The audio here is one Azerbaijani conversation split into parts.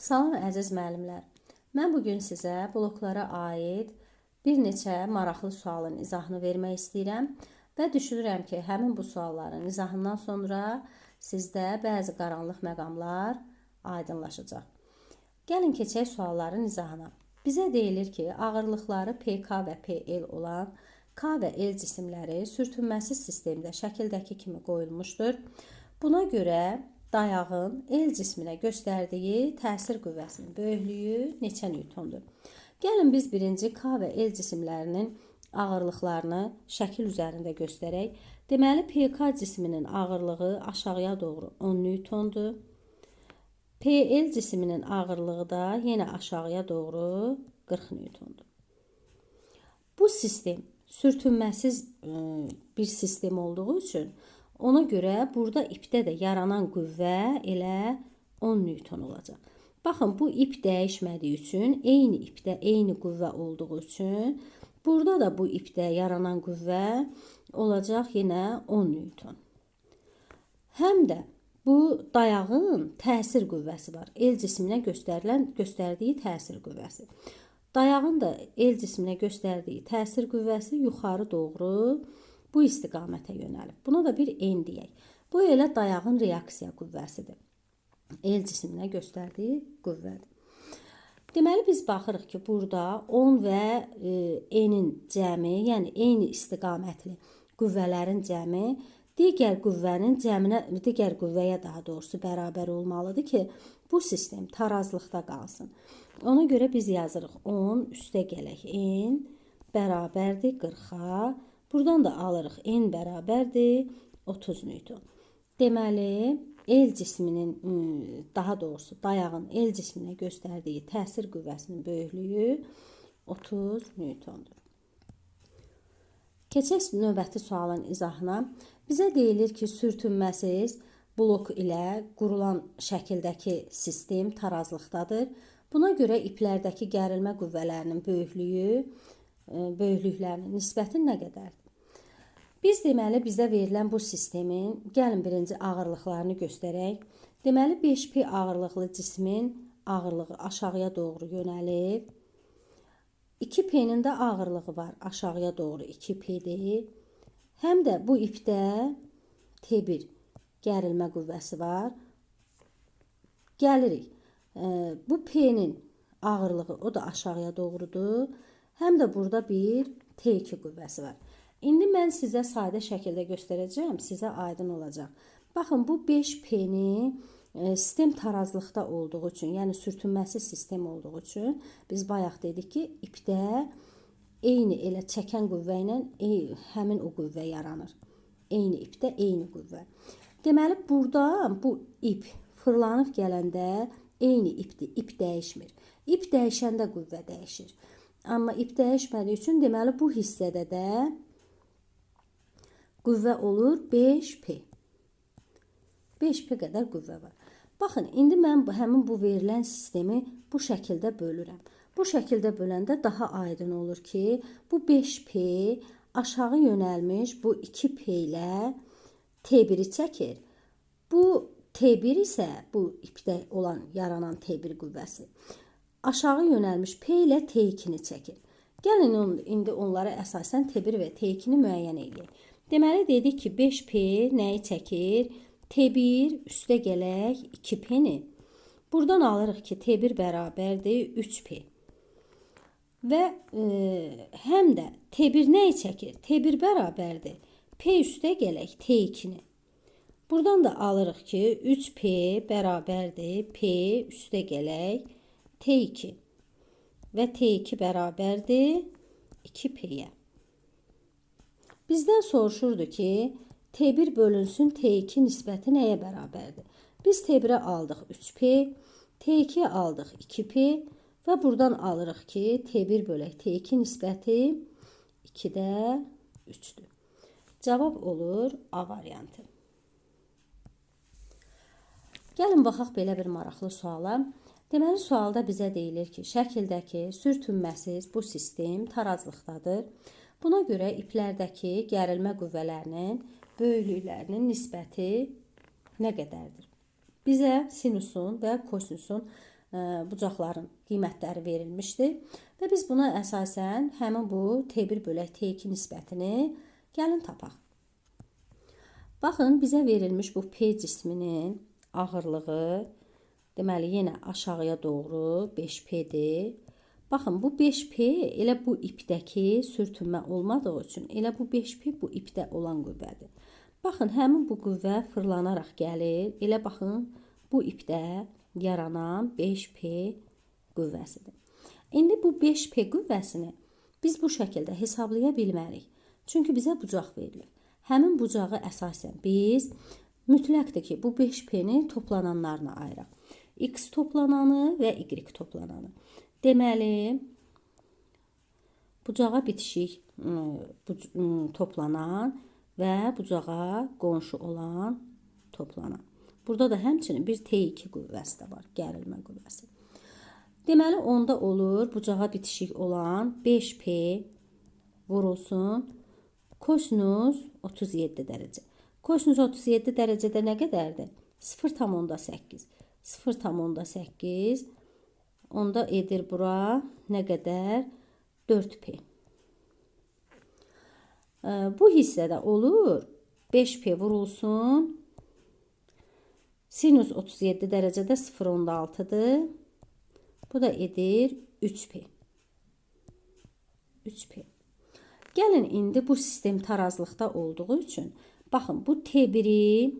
Salam əziz müəllimlər. Mən bugün sizə bloklara aid bir neçə maraqlı sualın izahını vermək istəyirəm və düşünürəm ki, həmin bu sualların izahından sonra sizdə bəzi qaranlıq məqamlar aydınlaşacaq. Gəlin keçək sualların izahına. Bizə deyilir ki, ağırlıqları PK və PL olan K və L cisimləri sürtünməsiz sistemdə şəkildəki kimi qoyulmuşdur. Buna görə dayağın L cisminə göstərdiyi təsir qüvvəsinin böyüklüyü neçə newtondur? Gəlin biz birinci K və L cisimlərinin ağırlıqlarını şəkil üzərində göstərək. Deməli, PK cisminin ağırlığı aşağıya doğru 10 newtondur. PL cisminin ağırlığı da yenə aşağıya doğru 40 newtondur. Bu sistem sürtünməsiz bir sistem olduğu üçün ona görə burada ipdə də yaranan qüvvə elə 10 newton olacaq. Baxın, bu ip dəyişmədiyi üçün, eyni ipdə eyni qüvvə olduğu üçün burada da bu ipdə yaranan qüvvə olacaq yenə 10 newton. Həm də bu dayağın təsir qüvvəsi var. L cisminə göstərdiyi təsir qüvvəsi. Dayağın da L cisminə göstərdiyi təsir qüvvəsi yuxarı doğru bu istiqamətə yönəlib. Buna da bir N deyək. Bu elə dayağın reaksiya qüvvəsidir. L cisminə göstərdiyi qüvvədir. Deməli, biz baxırıq ki, burada 10 və N-in cəmi, yəni eyni istiqamətli qüvvələrin cəmi digər qüvvəyə daha doğrusu bərabər olmalıdır ki, bu sistem tarazlıqda qalsın. Ona görə biz yazırıq 10 üstə gələk N bərabərdir 40-a. Buradan da alırıq N bərabərdir 30 newton. Deməli, L cisminin, daha doğrusu dayağın L cisminə göstərdiyi təsir qüvvəsinin böyüklüyü 30 newtondur. Keçək növbəti sualın izahına. Bizə deyilir ki, sürtünməsiz blok ilə qurulan şəkildəki sistem tarazlıqdadır. Buna görə iplərdəki gərilmə qüvvələrinin böyüklüklərinin nisbəti nə qədərdir? Biz deməli, bizə verilən bu sistemin, gəlin birinci ağırlıqlarını göstərək. Deməli, 5P ağırlıqlı cismin ağırlığı aşağıya doğru yönəlib. 2P-nin də ağırlığı var, aşağıya doğru 2P-dir. Həm də bu ipdə T1 gərilmə qüvvəsi var. Gəlirik. Bu P-nin ağırlığı, o da aşağıya doğrudur. Həm də burada bir T2 qüvvəsi var. İndi mən sizə sadə şəkildə göstərəcəm, sizə aydın olacaq. Baxın, bu 5P-ni sistem tarazlıqda olduğu üçün, yəni sürtünməsiz sistem olduğu üçün biz bayaq dedik ki, ipdə eyni elə çəkən qüvvə ilə həmin o qüvvə yaranır. Eyni ipdə eyni qüvvə. Deməli, burada bu ip fırlanıb gələndə eyni ipdir, ip dəyişmir. İp dəyişəndə qüvvə dəyişir. Amma ip dəyişmədiyi üçün deməli bu hissədə də qüvvə olur 5P. 5P qədər qüvvə var. Baxın, indi mən həmin bu verilən sistemi bu şəkildə bölürəm. Bu şəkildə böləndə daha aydın olur ki, bu 5P aşağı yönəlmiş bu 2P ilə T1-i çəkir. Bu T1 isə bu ipdə olan yaranan T1 qüvvəsi. Aşağı yönəlmiş P ilə T2-ni çəkir. Gəlin indi onlara əsasən T1 və T2-ni müəyyən edək. Deməli, dedik ki, 5P nəyi çəkir? T1 üstə gələk 2P-ni. Buradan alırıq ki, T1 bərabərdir 3P. Və həm də T1 nəyi çəkir? T1 bərabərdir P üstə gələk T2-ni. Buradan da alırıq ki, 3P bərabərdir P üstə gələk T2. Və T2 bərabərdir 2P-yə. Bizdən soruşurdu ki, T1 bölünsün T2 nisbəti nəyə bərabərdir? Biz T1-ə aldıq 3P, T2-yə aldıq 2P və buradan alırıq ki, T1 bölək T2 nisbəti 2-də 3-dür. Cavab olur A variantı. Gəlin baxaq belə bir maraqlı suala. Deməli, sualda bizə deyilir ki, şəkildəki sürtünməsiz bu sistem tarazlıqdadır. Buna görə iplərdəki gərilmə qüvvələrinin böyüklüklərinin nisbəti nə qədərdir? Bizə sinusun və kosinusun bucaqların qiymətləri verilmişdir. Və biz buna əsasən həmin bu T1 bölək T2 nisbətini gəlin tapaq. Baxın, bizə verilmiş bu P cisminin ağırlığı, deməli, yenə aşağıya doğru 5P-dir. Baxın, bu 5P elə bu ipdəki sürtünmə olmadığı üçün, elə bu 5P bu ipdə olan qüvvədir. Baxın, həmin bu qüvvə fırlanaraq gəlir. Elə baxın, bu ipdə yaranan 5P qüvvəsidir. İndi bu 5P qüvvəsini biz bu şəkildə hesablaya bilmərik. Çünki bizə bucaq verilir. Həmin bucağı əsasən biz mütləqdir ki, bu 5P-ni toplananlarına ayıraq. X toplananı və Y toplananı. Deməli, bucağa bitişik toplanan və bucağa qonşu olan toplanan. Burada da həmçinin bir T2 qüvvəsi də var, gərilmə qüvvəsi. Deməli, onda olur bucağa bitişik olan 5P vurulsun kosinus 37 dərəcə. Kosinus 37 dərəcədə nə qədərdir? 0,8. 0,8 onda edir bura nə qədər? 4P. Bu hissədə olur 5P vurulsun. Sinus 37 dərəcədə 0,6-dır. Bu da edir 3P. 3P. Gəlin indi bu sistem tarazlıqda olduğu üçün, baxın, bu T1-i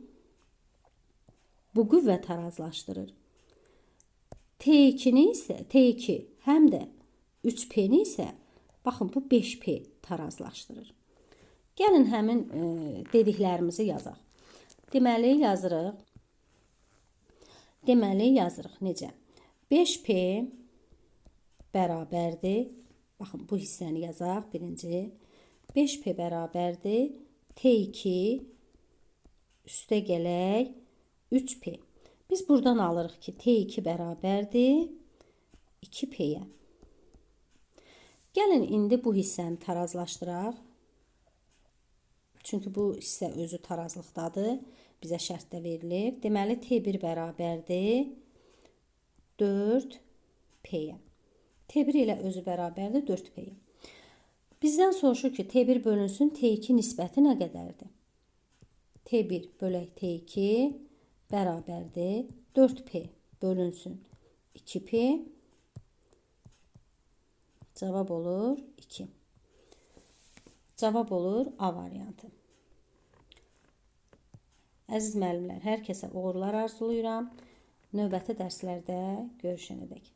bu qüvvə tarazlaşdırır. T2-ni isə, T2 həm də 3P-ni isə, baxın, bu 5P tarazlaşdırır. Gəlin həmin dediklərimizi yazaq. Deməli yazırıq. Necə? 5P bərabərdir. Baxın, bu hissəni yazaq. Birinci. 5P bərabərdir. T2 üstə gələk 3P. Biz buradan alırıq ki, T2 bərabərdir 2P-yə. Gəlin indi bu hissəni tarazlaşdıraq. Çünki bu hissə özü tarazlıqdadır. Bizə şərtdə verilib. Deməli, T1 bərabərdir 4P-yə. T1 ilə özü bərabərdir 4P-yə. Bizdən soruşur ki, T1 bölünsün T2 nisbəti nə qədərdir? T1 bölək T2 bərabərdir 4P bölünsün 2P. Cavab olur 2. Cavab olur A variantı. Əziz müəllimlər, hər kəsə uğurlar arzulayıram. Növbəti dərslərdə görüşənədək.